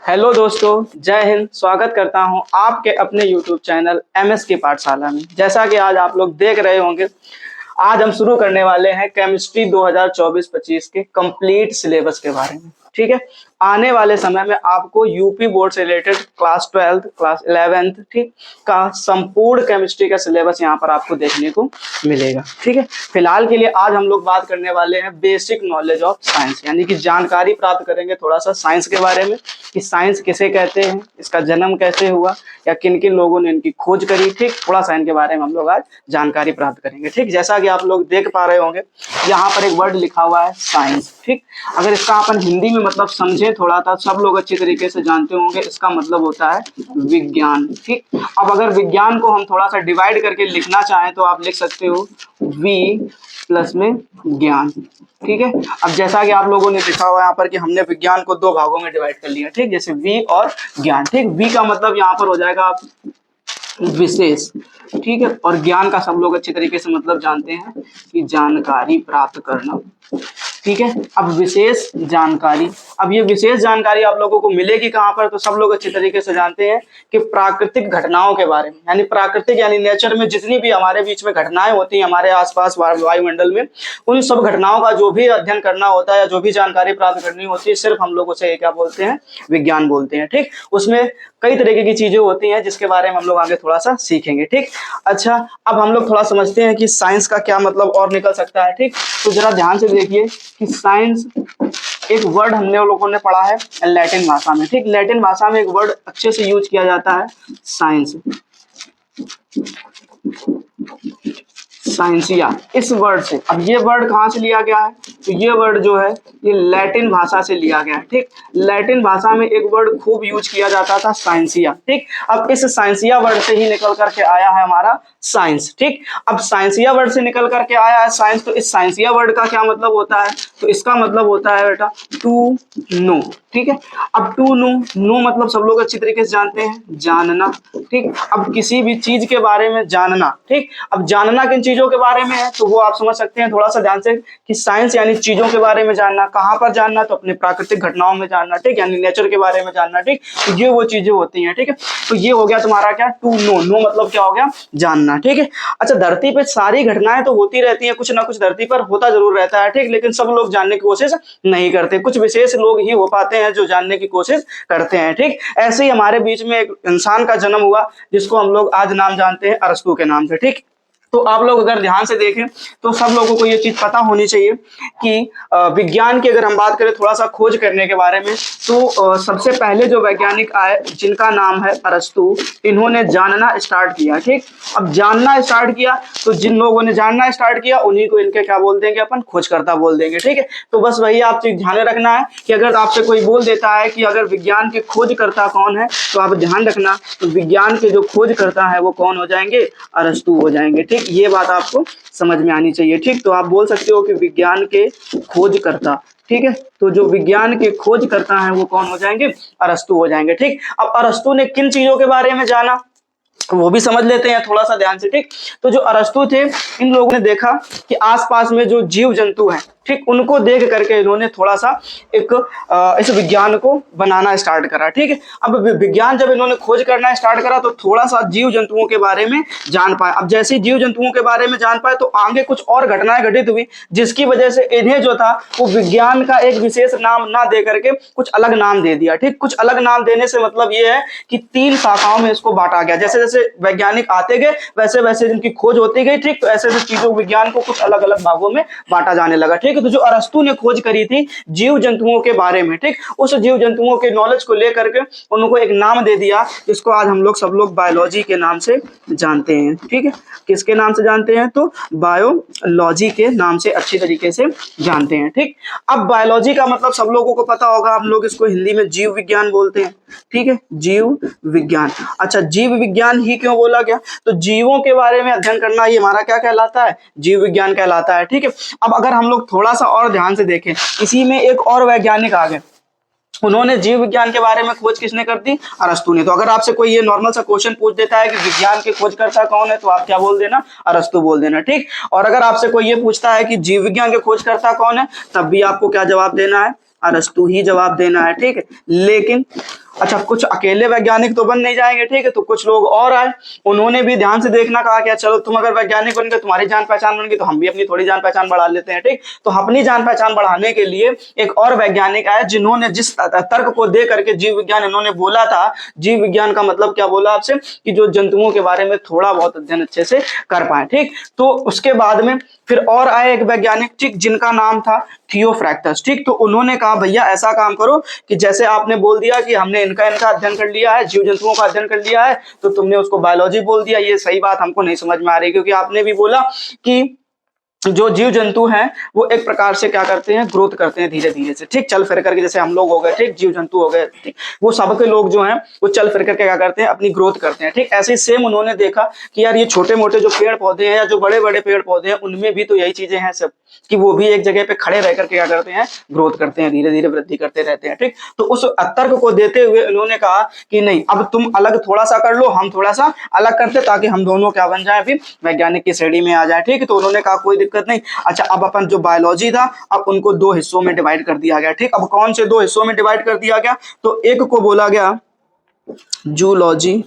Hello दोस्तों, जय हिंद। स्वागत करता हूं आपके अपने YouTube चैनल MS की पाठशाला में। जैसा कि आज आप लोग देख रहे होंगे, आज हम शुरू करने वाले हैं केमिस्ट्री 2024-25 के कंप्लीट सिलेबस के बारे में। ठीक है, आने वाले समय में आपको यूपी बोर्ड से related class 12th, class 11th ठीक का संपूर्ण केमिस्ट्री का सिलेबस यहाँ पर आपको देखने को मिलेगा। ठीक है, फिलहाल के लिए आज हम लोग बात करने वाले हैं बेसिक नॉलेज ऑफ साइंस, यानी कि जानकारी प्राप्त करेंगे थोड़ा सा साइंस के बारे में कि साइंस किसे कहते हैं, इसका जन्म कैसे हुआ या किन किन लोगों ने इनकी खोज करी। ठीक, थोड़ा सा इनके बारे में हम लोग आज जानकारी प्राप्त करेंगे। ठीक, जैसा कि आप लोग देख पा रहे होंगे यहाँ पर एक वर्ड लिखा हुआ है साइंस। ठीक, अगर इसका अपन हिंदी में मतलब समझे थोड़ा सा, सब लोग अच्छी तरीके से जानते होंगे, इसका मतलब होता है विज्ञान। ठीक, अब अगर विज्ञान को हम थोड़ा सा डिवाइड करके लिखना चाहें तो आप लिख सकते हो वी प्लस में ज्ञान। ठीक है, अब जैसा कि आप लोगों ने लिखा हुआ है यहाँ पर कि हमने विज्ञान को दो भागों में डिवाइड कर लिया। ठीक, जैसे वी और ज्ञान। ठीक, वी का मतलब यहाँ पर हो जाएगा विशेष। ठीक है, और ज्ञान का सब लोग अच्छे तरीके से मतलब जानते हैं कि जानकारी प्राप्त करना। ठीक है, अब विशेष जानकारी, अब ये विशेष जानकारी आप लोगों को मिलेगी कहाँ पर, तो सब लोग अच्छे तरीके से जानते हैं कि प्राकृतिक घटनाओं के बारे में, यानी प्राकृतिक यानी नेचर में जितनी भी हमारे बीच में घटनाएं होती हैं हमारे आसपास वायुमंडल में, उन सब घटनाओं का जो भी अध्ययन करना होता है या जो भी जानकारी प्राप्त करनी होती है, सिर्फ हम लोग उसे क्या बोलते हैं, विज्ञान बोलते हैं। ठीक, उसमें कई तरीके की चीजें होती हैं जिसके बारे में हम लोग आगे थोड़ा सा सीखेंगे। ठीक, अच्छा, अब हम लोग थोड़ा समझते हैं कि साइंस का क्या मतलब और निकल सकता है। ठीक, तो जरा ध्यान से देखिए कि साइंस एक वर्ड हमने लोगों ने पढ़ा है लैटिन भाषा में। ठीक, लैटिन भाषा में एक वर्ड अच्छे से यूज किया जाता है साइंस, साइंसिया, इस वर्ड से। अब ये वर्ड कहाँ से लिया गया है, तो ये वर्ड जो है ये लैटिन भाषा से लिया गया है। ठीक, लैटिन भाषा में एक वर्ड खूब यूज किया जाता था साइंसिया। ठीक, अब इस साइंसिया वर्ड से ही निकल करके आया है हमारा साइंस। ठीक, अब साइंसिया वर्ड से निकल करके आया है साइंस, तो इस साइंसिया वर्ड का क्या मतलब होता है, तो इसका मतलब होता है बेटा टू नो। ठीक है, अब टू नो, नो मतलब सब लोग अच्छी तरीके से जानते हैं, जानना। ठीक, अब किसी भी चीज के बारे में जानना। ठीक, अब जानना किन चीजों के बारे में है, तो वो आप समझ सकते हैं थोड़ा सा ध्यान से कि साइंस यानी चीजों के बारे में जानना। कहाँ पर जानना, तो अपने प्राकृतिक घटनाओं में जानना। ठीक, यानी नेचर के बारे में जानना। ठीक, तो ये वो चीजें होती हैं। ठीक है, तो ये हो गया तुम्हारा क्या, टू नो। नो मतलब क्या हो गया, जानना। ठीक है, अच्छा, धरती पे सारी घटनाएं तो होती रहती हैं, कुछ ना कुछ धरती पर होता जरूर रहता है। ठीक, लेकिन सब लोग जानने की कोशिश नहीं करते, कुछ विशेष लोग ही हो पाते हैं जो जानने की कोशिश करते हैं। ठीक, ऐसे ही हमारे बीच में एक इंसान का जन्म हुआ जिसको हम लोग आज नाम जानते हैं अरस्तू के नाम से। ठीक, तो आप लोग अगर ध्यान से देखें तो सब लोगों को ये चीज पता होनी चाहिए कि विज्ञान की अगर हम बात करें थोड़ा सा खोज करने के बारे में, तो सबसे पहले जो वैज्ञानिक आए जिनका नाम है अरस्तू, इन्होंने जानना स्टार्ट किया। ठीक, अब जानना स्टार्ट किया तो जिन लोगों ने जानना स्टार्ट किया उन्हीं को इनके क्या बोल देंगे, अपन खोजकर्ता बोल देंगे। ठीक है, तो बस वही आप चीज ध्यान रखना है कि अगर आपसे कोई बोल देता है कि अगर विज्ञान के खोजकर्ता कौन है, तो आप ध्यान रखना तो विज्ञान के जो खोजकर्ता है वो कौन हो जाएंगे, अरस्तू हो जाएंगे। ठीक, ये बात आपको समझ में आनी चाहिए। ठीक, तो आप बोल सकते हो कि विज्ञान के खोजकर्ता। ठीक है, तो जो विज्ञान के खोजकर्ता हैं वो कौन हो जाएंगे, अरस्तू हो जाएंगे। ठीक, अब अरस्तू ने किन चीजों के बारे में जाना वो भी समझ लेते हैं थोड़ा सा ध्यान से। ठीक, तो जो अरस्तू थे, इन लोगों ने देखा कि आसपास में जो जीव जंतु हैं, ठीक, उनको देख करके इन्होंने थोड़ा सा एक इस विज्ञान को बनाना स्टार्ट करा। ठीक है, अब विज्ञान जब इन्होंने खोज करना स्टार्ट करा तो थोड़ा सा जीव जंतुओं के बारे में जान पाए। अब जैसे ही जीव जंतुओं के बारे में जान पाए तो आगे कुछ और घटनाएं घटित हुई जिसकी वजह से इन्हें जो था वो विज्ञान का एक विशेष नाम ना दे करके कुछ अलग नाम दे दिया। ठीक, कुछ अलग नाम देने से मतलब ये है कि 3 शाखाओं में इसको बांटा गया। जैसे जैसे वैज्ञानिक आते गए वैसे वैसे जिनकी खोज होती गई, ठीक, तो ऐसे ऐसे चीजों विज्ञान को कुछ अलग अलग भागों में बांटा जाने लगा। ठीक, तो जो अरस्तू ने खोज करी थी जीव जंतुओं के बारे में, ठीक, उस जीव जंतुओं के नॉलेज को लेकर के उनको एक नाम दे दिया जिसको आज हम लोग सब लोग बायोलॉजी के नाम से जानते हैं। ठीक है, किसके नाम से जानते हैं, तो बायोलॉजी के नाम से अच्छी तरीके से जानते हैं। ठीक, अब बायोलॉजी का मतलब सब लोगों को पता होगा, हम लोग इसको हिंदी में जीव विज्ञान बोलते हैं। ठीक है, जीव विज्ञान। अच्छा, जीव विज्ञान ही क्यों बोला गया, तो जीवों के बारे में अध्ययन करना ये हमारा क्या कहलाता है, जीव विज्ञान कहलाता है। ठीक है, अब अगर हम लोग थोड़ा सा और ध्यान से देखें, इसी में एक और वैज्ञानिक आ गए, उन्होंने जीव विज्ञान के बारे में खोज किसने कर दी, अरस्तू ने। तो अगर आपसे कोई ये नॉर्मल सा क्वेश्चन पूछ देता है कि विज्ञान के खोजकर्ता कौन है, तो आप क्या बोल देना, अरस्तू बोल देना। ठीक, और अगर आपसे कोई ये पूछता है कि जीव विज्ञान के खोजकर्ता कौन है, तब भी आपको क्या जवाब देना है, अरस्तू ही जवाब देना है। ठीक है, लेकिन अच्छा कुछ अकेले वैज्ञानिक तो बन नहीं जाएंगे, ठीक है, तो कुछ लोग और आए, उन्होंने भी ध्यान से देखना, कहा कि चलो तुम अगर वैज्ञानिक बन गए, तुम्हारी जान पहचान बन गई, तो हम भी अपनी थोड़ी जान पहचान बढ़ा लेते हैं, ठीक। तो अपनी जान पहचान बढ़ाने के लिए एक और वैज्ञानिक आए, जिन्होंने जिस तर्क को दे करके जीव विज्ञान इन्होंने बोला था, जीव विज्ञान का मतलब क्या बोला आपसे, कि जो जंतुओं के बारे में थोड़ा बहुत अध्ययन अच्छे से कर पाए, ठीक। तो उसके बाद में फिर और आए एक वैज्ञानिक, ठीक, जिनका नाम था थियोफ्रैक्टस, ठीक। तो उन्होंने कहा भैया ऐसा काम करो कि जैसे आपने बोल दिया कि हमने इनका इनका अध्ययन कर लिया है, जीव जंतुओं का अध्ययन कर लिया है, तो तुमने उसको बायोलॉजी बोल दिया, ये सही बात हमको नहीं समझ में आ रही, क्योंकि आपने भी बोला कि जो जीव जंतु हैं वो एक प्रकार से क्या करते हैं, ग्रोथ करते हैं धीरे धीरे से, ठीक, चल फिर करके, जैसे हम लोग हो गए, ठीक, जीव जंतु हो गए, ठीक, वो सबके लोग जो हैं वो चल फिर करके क्या करते हैं, अपनी ग्रोथ करते हैं, ठीक। ऐसे ही सेम उन्होंने देखा कि यार ये छोटे मोटे जो पेड़ पौधे हैं या जो बड़े बड़े पेड़ पौधे हैं, उनमें भी तो यही चीजें हैं सब, कि वो भी एक जगह पे खड़े रह करके क्या करते हैं, ग्रोथ करते हैं, धीरे धीरे वृद्धि करते रहते हैं, ठीक। तो उस तर्क को देते हुए उन्होंने कहा कि नहीं, अब तुम अलग थोड़ा सा कर लो, हम थोड़ा सा अलग करते, ताकि हम दोनों क्या बन जाए, फिर वैज्ञानिक की श्रेणी में आ जाए, ठीक। तो उन्होंने कहा कोई दिक्कत नहीं। अच्छा अब अपन जो बायोलॉजी था, अब उनको दो हिस्सों में डिवाइड कर दिया गया, ठीक। अब कौन से दो हिस्सों में डिवाइड कर दिया गया, तो एक को बोला गया जूलॉजी,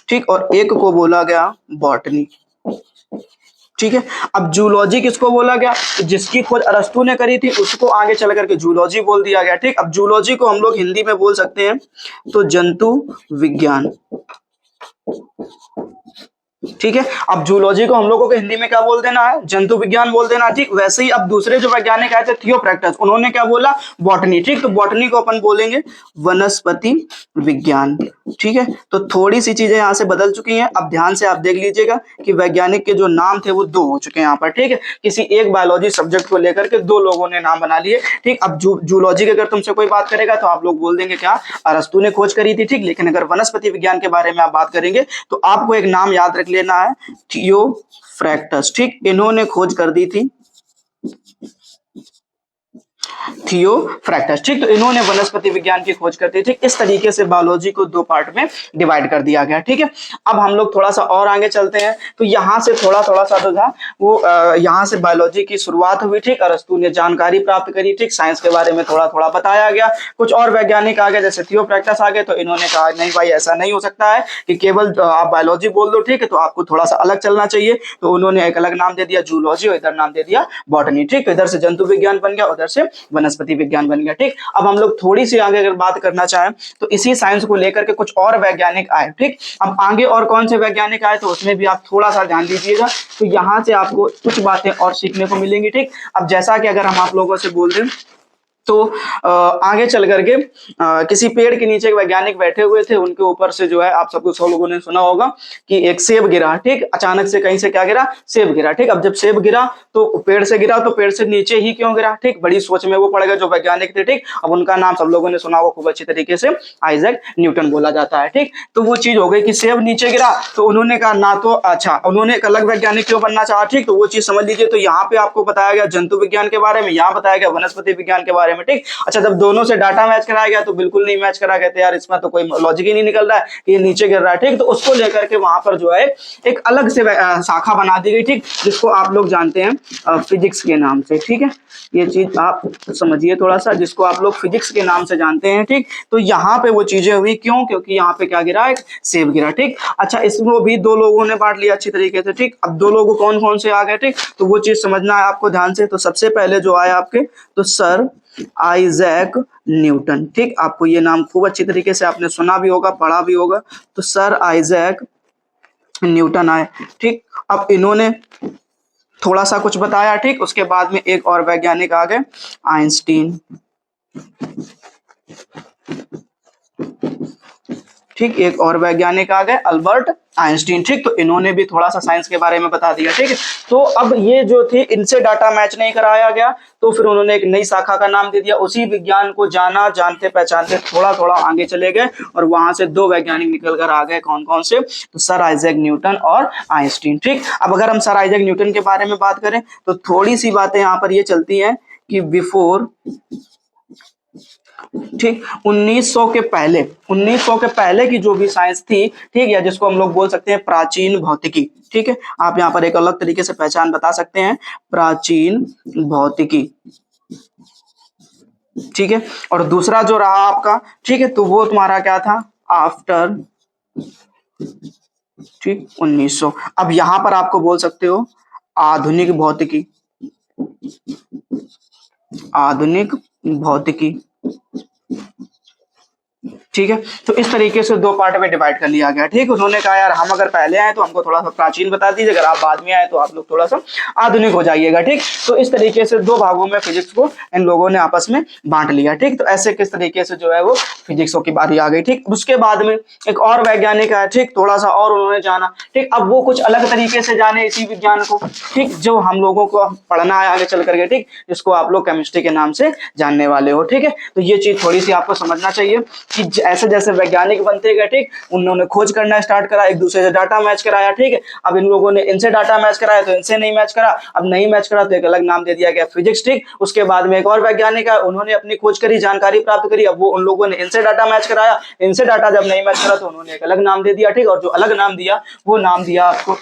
ठीक, और एक को बोला गया बॉटनी, ठीक है। अब जूलॉजी किसको बोला गया, जिसकी खोज अरस्तु ने करी थी उसको आगे चल करके जूलॉजी बोल दिया गया, ठीक। अब जूलॉजी को हम लोग हिंदी में बोल सकते हैं तो जंतु विज्ञान, ठीक है। अब जूलॉजी को हम लोगों को हिंदी में क्या बोल देना है, जंतु विज्ञान बोल देना, ठीक। वैसे ही अब दूसरे जो वैज्ञानिक आए थे थियोफ्रैक्टस, उन्होंने क्या बोला, बॉटनी, ठीक। तो बॉटनी को अपन बोलेंगे वनस्पति विज्ञान, ठीक है। तो थोड़ी सी चीजें यहाँ से बदल चुकी हैं, अब ध्यान से आप देख लीजिएगा कि वैज्ञानिक के जो नाम थे वो दो हो चुके हैं यहाँ पर, ठीक है। किसी एक बायोलॉजी सब्जेक्ट को लेकर के दो लोगों ने नाम बना लिए, ठीक। अब जूलॉजी की अगर तुमसे कोई बात करेगा तो आप लोग बोल देंगे क्या, अरस्तु ने खोज करी थी, ठीक। लेकिन अगर वनस्पति विज्ञान के बारे में आप बात करेंगे तो आपको एक नाम याद रख लेना है, थियोफ्रैक्टस, ठीक। इन्होंने खोज कर दी थी थियोफ्रैक्टस, ठीक। तो इन्होंने वनस्पति विज्ञान की खोज करती थी। इस तरीके से बायोलॉजी को दो पार्ट में डिवाइड कर दिया गया, ठीक है। अब हम लोग थोड़ा सा और आगे चलते हैं, तो यहाँ से थोड़ा थोड़ा सा जो था वो यहाँ से बायोलॉजी की शुरुआत हुई, ठीक। अरस्तु ने जानकारी प्राप्त करी, ठीक, साइंस के बारे में थोड़ा थोड़ा बताया गया, कुछ और वैज्ञानिक आ गए जैसे थियोफ्रैक्टस आ गए, तो इन्होंने कहा नहीं भाई ऐसा नहीं हो सकता है कि केवल आप बायोलॉजी बोल दो, ठीक है, तो आपको थोड़ा सा अलग चलना चाहिए, तो उन्होंने एक अलग नाम दे दिया जूलॉजी और इधर नाम दे दिया बॉटनी, ठीक। तो इधर से जंतु विज्ञान बन गया, उधर से वनस्पति विज्ञान बन गया, ठीक। अब हम लोग थोड़ी सी आगे अगर बात करना चाहें तो इसी साइंस को लेकर के कुछ और वैज्ञानिक आए, ठीक। अब आगे और कौन से वैज्ञानिक आए तो उसमें भी आप थोड़ा सा ध्यान दीजिएगा, तो यहां से आपको कुछ बातें और सीखने को मिलेंगी, ठीक। अब जैसा कि अगर हम आप लोगों से बोल दें तो आगे चल करके किसी पेड़ के नीचे एक वैज्ञानिक बैठे हुए थे, उनके ऊपर से जो है आप सबको सब लोगों ने सुना होगा कि एक सेब गिरा, ठीक। अचानक से कहीं से क्या गिरा, सेब गिरा, ठीक। अब जब सेब गिरा तो पेड़ से गिरा, तो पेड़ से नीचे ही क्यों गिरा, ठीक। बड़ी सोच में वो पड़ गए जो वैज्ञानिक थे, ठीक। अब उनका नाम सब लोगों ने सुना होगा खूब अच्छी तरीके से, आइजैक न्यूटन बोला जाता है, ठीक। तो वो चीज हो गई कि सेब नीचे गिरा, तो उन्होंने कहा ना, तो अच्छा उन्होंने एक अलग वैज्ञानिक क्यों बनना चाहा, ठीक। तो वो चीज समझ लीजिए, तो यहाँ पे आपको बताया गया जंतु विज्ञान के बारे में, यहाँ बताया गया वनस्पति विज्ञान के बारे में, ठीक। अच्छा जब दोनों से डाटा मैच कराया गया तो बिल्कुल नहीं मैच करा, कहते यार इसमें तो कोई लॉजिक ही नहीं निकल रहा है कि ये नीचे गिर रहा है, ठीक। तो उसको लेकर के वहां पर जो है एक अलग से शाखा बना दी गई, ठीक, जिसको आप लोग जानते हैं फिजिक्स के नाम से, ठीक है। ये चीज आप समझिए थोड़ा सा, जिसको आप लोग फिजिक्स के नाम से जानते हैं, ठीक। तो यहाँ पे वो चीजें हुई क्यों, क्योंकि यहाँ पे क्या गिरा, एक सेब गिरा, ठीक। अच्छा इसमें भी दो लोगों ने बांट लिया अच्छी तरीके से, ठीक। अब दो लोग कौन कौन से आ गए, ठीक, तो वो चीज समझना है आपको ध्यान से। तो सबसे पहले जो आया आपके, तो सर आइजैक न्यूटन, ठीक। आपको ये नाम खूब अच्छी तरीके से आपने सुना भी होगा, पढ़ा भी होगा, तो सर आइजैक न्यूटन आए, ठीक। अब इन्होंने थोड़ा सा कुछ बताया, ठीक। उसके बाद में एक और वैज्ञानिक आ गए, आइंस्टीन, ठीक। एक और वैज्ञानिक आ गए अल्बर्ट आइंस्टीन, ठीक। तो इन्होंने भी थोड़ा सा साइंस के बारे में बता दिया, ठीक है। तो अब ये जो थी इनसे डाटा मैच नहीं कराया गया, तो फिर उन्होंने एक नई शाखा का नाम दे दिया, उसी विज्ञान को जाना, जानते पहचानते थोड़ा थोड़ा आगे चले गए और वहां से दो वैज्ञानिक निकल कर आ गए, कौन कौन से, तो सर आइजैक न्यूटन और आइंस्टीन, ठीक। अब अगर हम सर आइजैक न्यूटन के बारे में बात करें तो थोड़ी सी बातें यहाँ पर ये चलती है कि बिफोर, ठीक, 1900 के पहले, 1900 के पहले की जो भी साइंस थी, ठीक, या जिसको हम लोग बोल सकते हैं प्राचीन भौतिकी, ठीक है। आप यहाँ पर एक अलग तरीके से पहचान बता सकते हैं, प्राचीन भौतिकी, ठीक है। और दूसरा जो रहा आपका, ठीक है, तो वो तुम्हारा क्या था, आफ्टर, ठीक, 1900। अब यहां पर आपको बोल सकते हो आधुनिक भौतिकी, आधुनिक भौतिकी, ठीक है। तो इस तरीके से दो पार्ट में डिवाइड कर लिया गया, ठीक। उन्होंने कहा यार हम अगर पहले आए तो हमको थोड़ा सा प्राचीन बता दीजिए, अगर आप बाद में आए तो आप लोग थोड़ा सा आधुनिक हो जाइएगा, ठीक। तो इस तरीके से दो भागों में फिजिक्स को इन लोगों ने आपस में बांट लिया, ठीक। तो ऐसे किस तरीके से जो है वो फिजिक्सों की बारी आ गई, ठीक। उसके बाद में एक और वैज्ञानिक है, ठीक, थोड़ा सा और उन्होंने जाना, ठीक। अब वो कुछ अलग तरीके से जाने इसी विज्ञान को, ठीक, जो हम लोगों को पढ़ना है आगे चल करके, ठीक, जिसको आप लोग केमिस्ट्री के नाम से जानने वाले हो, ठीक है। तो ये चीज थोड़ी सी आपको समझना चाहिए कि ऐसे जैसे वैज्ञानिक बनते गए, ठीक, उन्होंने खोज करना स्टार्ट करा, एक दूसरे से डाटा मैच कराया, ठीक है। अब इन लोगों ने इनसे डाटा मैच कराया तो इनसे नहीं मैच करा, अब नहीं मैच करा तो एक अलग नाम दे दिया गया फिजिक्स, ठीक। उसके बाद में एक और वैज्ञानिक है, उन्होंने अपनी खोज करी, जानकारी प्राप्त करी, अब वो उन लोगों ने इनसे डाटा मैच कराया, इनसे डाटा जब नहीं मैच करा तो उन्होंने एक अलग नाम दे दिया, ठीक। और जो अलग नाम दिया वो नाम दिया आपको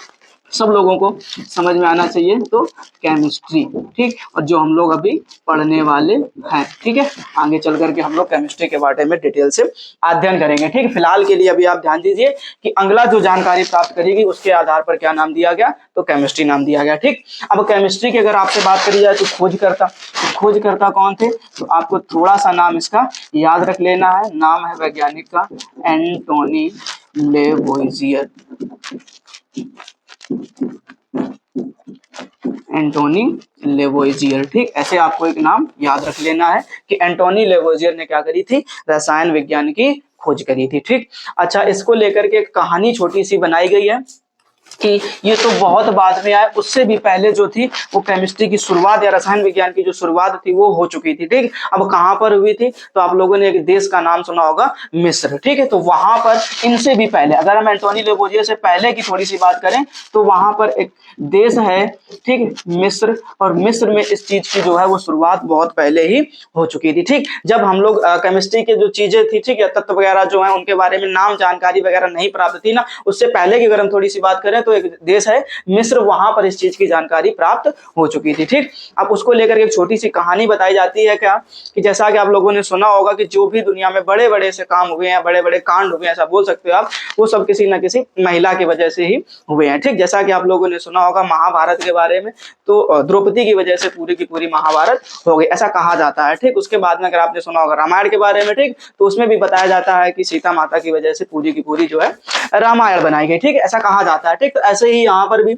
सब लोगों को समझ में आना चाहिए, तो केमिस्ट्री, ठीक। और जो हम लोग अभी पढ़ने वाले हैं, ठीक है, आगे चल करके हम लोग केमिस्ट्री के बारे में डिटेल से अध्ययन करेंगे, ठीक। फिलहाल के लिए अभी आप ध्यान दीजिए कि अगला जो जानकारी प्राप्त करेगी उसके आधार पर क्या नाम दिया गया, तो केमिस्ट्री नाम दिया गया, ठीक। अब केमिस्ट्री की अगर आपसे बात करी जाए तो खोजकर्ता कौन थे, तो आपको थोड़ा सा नाम इसका याद रख लेना है। नाम है वैज्ञानिक का एंटोनी लेवोइजियर, एंटोनी लेवोइजियर, ठीक। ऐसे आपको एक नाम याद रख लेना है कि एंटोनी लेवोइजियर ने क्या करी थी, रसायन विज्ञान की खोज करी थी, ठीक। अच्छा, इसको लेकर के एक कहानी छोटी सी बनाई गई है कि ये तो बहुत बाद में आया, उससे भी पहले जो थी वो केमिस्ट्री की शुरुआत या रसायन विज्ञान की जो शुरुआत थी वो हो चुकी थी, ठीक। अब कहां पर हुई थी, तो आप लोगों ने एक देश का नाम सुना होगा, मिस्र, ठीक है। तो वहां पर इनसे भी पहले, अगर हम एंटोनी लेवोइजियर से पहले की थोड़ी सी बात करें तो वहां पर एक देश है, ठीक, मिस्र। और मिस्र में इस चीज की जो है वो शुरुआत बहुत पहले ही हो चुकी थी, ठीक। जब हम लोग केमिस्ट्री की जो चीजें थी, ठीक है, तत्व वगैरह जो है उनके बारे में नाम जानकारी वगैरह नहीं प्राप्त थी ना, उससे पहले की अगर हम थोड़ी सी बात करें तो एक देश है मिस्र, वहां पर इस चीज की जानकारी प्राप्त हो चुकी थी, ठीक। अब उसको लेकर एक छोटी सी कहानी बताई जाती है क्या, कि जैसा कि आप लोगों ने सुना होगा कि जो भी दुनिया में बड़े बड़े से काम हुए हैं, बड़े बड़े कांड हुए हैं, ऐसा बोल सकते हो आप, वो सब किसी ना किसी महिला की वजह से ही हुए हैं, ठीक। जैसा कि आप लोगों ने सुना होगा महाभारत के बारे में, तो द्रौपदी की वजह से पूरी की पूरी महाभारत हो गई, ऐसा कहा जाता है, ठीक। उसके बाद में अगर आपने सुना होगा रामायण के बारे में, ठीक, तो उसमें भी बताया जाता है कि सीता माता की वजह से पूरी की पूरी जो है रामायण बनाई गई, ठीक, ऐसा कहा जाता है, ठीक। तो ऐसे ही यहाँ पर भी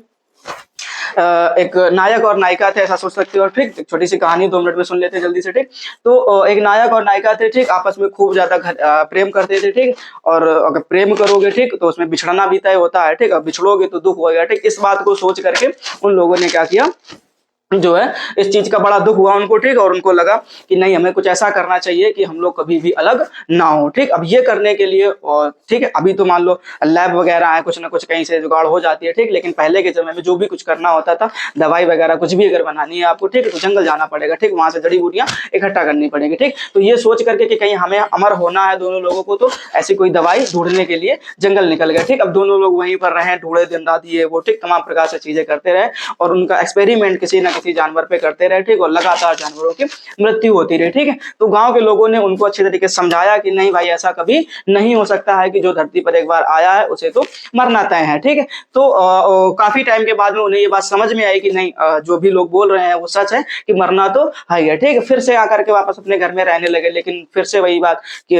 एक नायक और नायिका थे, ऐसा सोच सकते हो, ठीक। छोटी सी कहानी 2 मिनट में सुन लेते हैं जल्दी से, ठीक। तो एक नायक और नायिका थे, ठीक, आपस में खूब ज्यादा प्रेम करते थे, ठीक। और अगर प्रेम करोगे, ठीक, तो उसमें बिछड़ना भी तय होता है, ठीक। अब बिछड़ोगे तो दुख होगा, ठीक। इस बात को सोच करके उन लोगों ने क्या किया, जो है इस चीज का बड़ा दुख हुआ उनको, ठीक। और उनको लगा कि नहीं, हमें कुछ ऐसा करना चाहिए कि हम लोग कभी भी अलग ना हो, ठीक। अब ये करने के लिए, और ठीक है, अभी तो मान लो लैब वगैरह है, कुछ ना कुछ कहीं से जुगाड़ हो जाती है, ठीक। लेकिन पहले के समय में जो भी कुछ करना होता था, दवाई वगैरह कुछ भी अगर बनानी है आपको, ठीक, तो जंगल जाना पड़ेगा, ठीक, वहां से जड़ी बूटियां इकट्ठा करनी पड़ेगी, ठीक। तो ये सोच करके कि कहीं हमें अमर होना है दोनों लोगों को, तो ऐसी कोई दवाई ढूंढने के लिए जंगल निकल गए, ठीक। अब दोनों लोग वहीं पर रहे, ढूंढे दिन रात, ये वो, ठीक, तमाम प्रकार से चीजें करते रहे और उनका एक्सपेरिमेंट किसी ना किसी जानवर पे करते रहे, ठीक। और लगातार जानवरों की मृत्यु होती रही, ठीक है। तो गांव के लोगों ने उनको अच्छे तरीके से समझाया कि नहीं भाई, ऐसा कभी नहीं हो सकता है कि जो धरती पर एक बार आया है उसे तो मरना तय है, ठीक है। तो काफी टाइम के बाद में उन्हें ये बात समझ में आई कि नहीं, जो भी लोग बोल रहे हैं वो सच है कि मरना तो है, ठीक है। फिर से आकर के वापस अपने घर में रहने लगे, लेकिन फिर से वही बात कि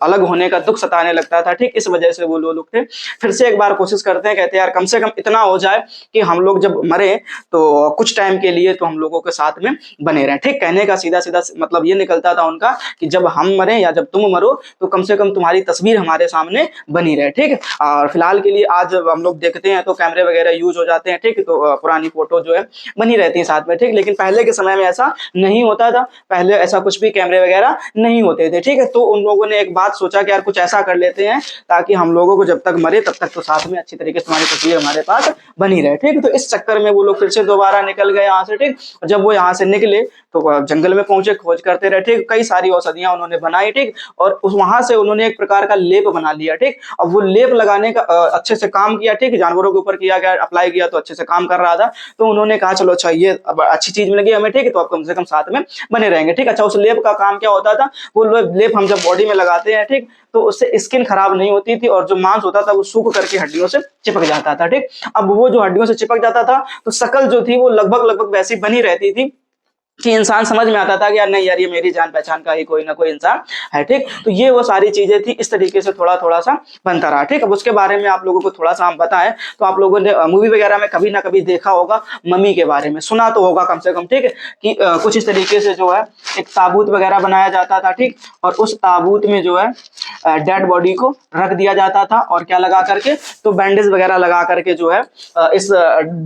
अलग होने का दुख सताने लगता था, ठीक। इस वजह से वो लोग थे, फिर से एक बार कोशिश करते हैं, कहते हैं यार कम से कम इतना हो जाए कि हम लोग जब मरे तो कुछ टाइम के लिए तो हम लोगों के साथ में बने रहे, ठीक। कहने का सीधा सीधा मतलब ये निकलता था उनका कि जब हम मरे या जब तुम मरो तो कम से कम तुम्हारी तस्वीर हमारे सामने बनी रहे, ठीक। और फिलहाल के लिए आज हम लोग देखते हैं तो कैमरे वगैरह यूज हो जाते हैं, ठीक। तो पुरानी फोटो जो है बनी रहती है साथ में, ठीक। लेकिन पहले के समय में ऐसा नहीं होता था, पहले ऐसा कुछ भी कैमरे वगैरह नहीं होते थे, ठीक है। तो उन लोगों ने एक बात सोचा कि यार कुछ ऐसा कर लेते हैं ताकि हम लोगों को जब तक मरे तब तक तो साथ में अच्छी तरीके से तुम्हारी तस्वीर हमारे पास बनी रहे, ठीक। तो इस चक्कर में वो लोग फिर से दोबारा निकल गए यहाँ से, ठीक। जब वो यहाँ से निकले तो जंगल में पहुंचे, खोज करते रहे, ठीक। कई सारी औषधियां उन्होंने बनाई, ठीक। और उस वहां से उन्होंने एक प्रकार का लेप बना लिया, ठीक। अब वो लेप लगाने का अच्छे से काम किया, ठीक। जानवरों के ऊपर किया गया, अप्लाई किया तो अच्छे से काम कर रहा था। तो उन्होंने कहा चलो अच्छा ये अब अच्छी चीज मिल गई हमें, ठीक है, तो आप कम से कम साथ में बने रहेंगे, ठीक। अच्छा, उस लेप का काम क्या होता था, वो लेप हम जब बॉडी में लगाते हैं, ठीक, तो उससे स्किन खराब नहीं होती थी और जो मांस होता था वो सूख करके हड्डियों से चिपक जाता था, ठीक। अब वो जो हड्डियों से चिपक जाता था तो शक्ल जो थी वो लगभग वैसी बनी रहती थी कि इंसान समझ में आता था कि यार नहीं यार ये मेरी जान पहचान का ही कोई ना कोई इंसान है, ठीक। तो ये वो सारी चीजें थी, इस तरीके से थोड़ा थोड़ा सा बनता रहा, ठीक। अब उसके बारे में आप लोगों को थोड़ा सा हम बताएं तो आप लोगों ने मूवी वगैरह में कभी ना कभी देखा होगा, मम्मी के बारे में सुना तो होगा कम से कम, ठीक है, कि कुछ इस तरीके से जो है एक ताबूत वगैरह बनाया जाता था, ठीक। और उस ताबूत में जो है डेड बॉडी को रख दिया जाता था और क्या लगा करके, तो बैंडेज वगैरह लगा करके जो है इस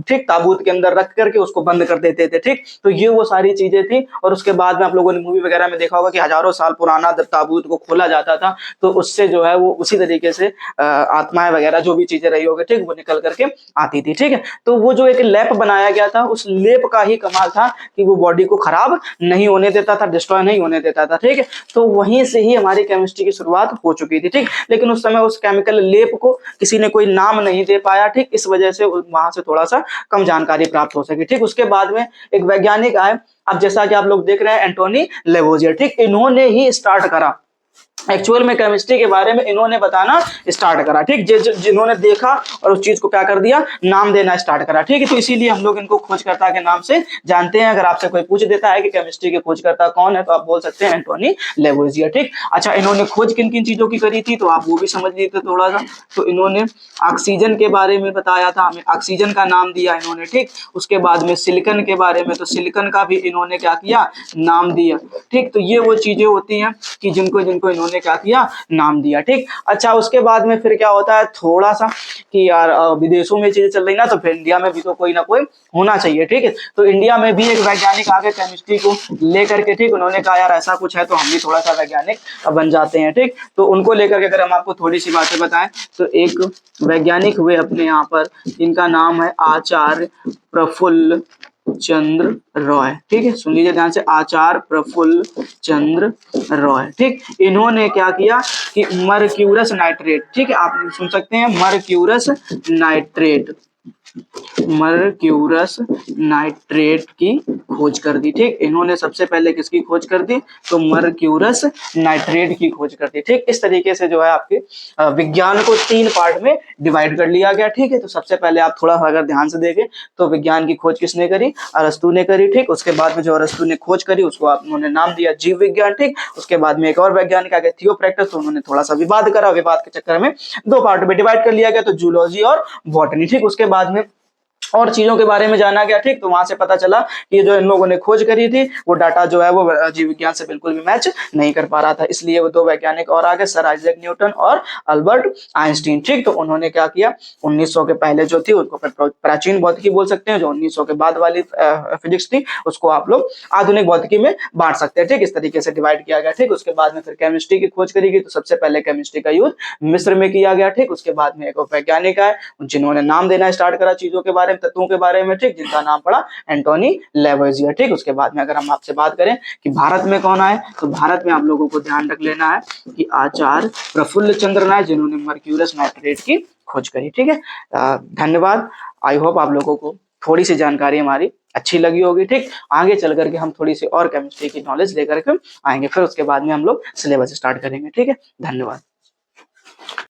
ठीक ताबूत के अंदर रख करके उसको बंद कर देते थे, ठीक। तो ये वो सारी चीजें थी। और उसके बाद में आप लोगों ने मूवी वगैरह में देखा होगा कि हजारों साल पुराना ताबूत को खोला जाता था तो उससे जो है वो उसी तरीके से आत्माएं वगैरह जो भी चीजें रही होगी, ठीक, वो निकल करके आती थी, ठीक है। तो वो जो एक लेप बनाया गया था, उस लेप का ही कमाल था कि वो बॉडी को खराब नहीं होने देता था, डिस्ट्रॉय नहीं होने देता था, ठीक है। तो वहीं से ही हमारी केमिस्ट्री की शुरुआत हो चुकी थी, ठीक। लेकिन उस समय उस केमिकल लेप को किसी ने कोई नाम नहीं दे पाया, ठीक। इस वजह से वहां से थोड़ा सा कम जानकारी प्राप्त हो सकी, ठीक। उसके बाद में एक वैज्ञानिक आए, अब जैसा कि आप लोग देख रहे हैं एंटोनी लेवोजियर, ठीक। इन्होंने ही स्टार्ट करा एक्चुअल में केमिस्ट्री के बारे में, इन्होंने बताना स्टार्ट करा, ठीक। जिन्होंने देखा और उस चीज को क्या कर दिया, नाम देना स्टार्ट करा, ठीक है। तो इसीलिए हम लोग इनको खोजकर्ता के नाम से जानते हैं। अगर आपसे कोई पूछ देता है कि केमिस्ट्री के खोजकर्ता कौन है तो आप बोल सकते हैं एंटोनी लेवोजियर, ठीक। अच्छा, इन्होंने खोज किन किन चीजों की करी थी तो आप वो भी समझ लीजिए थोड़ा सा। तो इन्होंने ऑक्सीजन के बारे में बताया था, हमें ऑक्सीजन का नाम दिया इन्होंने, ठीक। उसके बाद में सिलिकन के बारे में, तो सिलिकन का भी इन्होंने क्या किया, नाम दिया, ठीक। तो ये वो चीजें होती हैं कि जिनको जिनको इन्होंने क्या किया, नाम दिया, ठीक। अच्छा, उसके बाद में फिर क्या होता है थोड़ा सा कि यार विदेशों में चीजें चल रही ना, तो फिर इंडिया में भी तो कोई ना कोई होना चाहिए, ठीक है। तो इंडिया में भी एक वैज्ञानिक आगे केमिस्ट्री को लेकर के, ठीक, उन्होंने कहा यार ऐसा कुछ है तो हम भी थोड़ा सा वैज्ञानिक बन जाते हैं, ठीक। तो उनको लेकर के अगर हम आपको थोड़ी सी बातें बताएं तो एक वैज्ञानिक हुए अपने यहाँ पर, इनका नाम है आचार्य प्रफुल्ल चंद्र रॉय, ठीक है। सुन लीजिए ध्यान से, आचार्य प्रफुल्ल चंद्र रॉय, ठीक। इन्होंने क्या किया कि मर्क्यूरस नाइट्रेट, ठीक है, आप सुन सकते हैं मर्क्यूरस नाइट्रेट, मर्क्यूरस नाइट्रेट की खोज कर दी, ठीक। इन्होंने सबसे पहले किसकी खोज कर दी, तो मर्क्यूरस नाइट्रेट की खोज कर दी, ठीक। इस तरीके से जो है आपके विज्ञान को 3 पार्ट में डिवाइड कर लिया गया, ठीक है। तो सबसे पहले आप थोड़ा सा अगर ध्यान से देखें तो विज्ञान की खोज किसने करी, अरस्तु ने करी, ठीक। उसके बाद में जो अरस्तु ने खोज करी उसको उन्होंने नाम दिया जीव विज्ञान, ठीक। उसके बाद में एक और वैज्ञानिक आ गए थियोफ्रैक्टस, तो उन्होंने थोड़ा सा विवाद करा, विवाद के चक्कर में 2 पार्ट में डिवाइड कर लिया गया, तो जूलॉजी और बॉटनी, ठीक। उसके बाद में और चीजों के बारे में जाना गया, ठीक। तो वहां से पता चला कि जो इन लोगों ने खोज करी थी वो डाटा जो है वो जीव विज्ञान से बिल्कुल भी मैच नहीं कर पा रहा था, इसलिए वो 2 वैज्ञानिक और आगे, सर आइजैक न्यूटन और अल्बर्ट आइंस्टीन, ठीक। तो उन्होंने क्या किया, 1900 के पहले जो थी उसको प्राचीन भौतिकी बोल सकते हैं, जो 1900 के बाद वाली फिजिक्स थी उसको आप लोग आधुनिक भौतिकी में बांट सकते हैं, ठीक। इस तरीके से डिवाइड किया गया, ठीक। उसके बाद में फिर केमिस्ट्री की खोज करी गई, तो सबसे पहले केमिस्ट्री का यूज मिस्र में किया गया, ठीक। उसके बाद में एक वैज्ञानिक आए जिन्होंने नाम देना स्टार्ट करा चीजों के बारे में, तत्वों के बारे में, ठीक, जिनका नाम पड़ा एंटोनी लेवोजियर, ठीक। उसके बाद में अगर हम आपसे बात करें कि भारत में कौन आए, तो भारत में आप लोगों को ध्यान रख लेना है कि आचार्य प्रफुल्ल चंद्र राय, जिन्होंने मर्क्यूरस नाइट्रेट की खोज करी, ठीक है। धन्यवाद। आई होप आप लोगों को थोड़ी सी जानकारी हमारी अच्छी लगी होगी, ठीक। आगे चल करके हम थोड़ी सी और केमिस्ट्री की नॉलेज लेकर के आएंगे, फिर उसके बाद में हम लोग सिलेबस स्टार्ट करेंगे, ठीक है। धन्यवाद।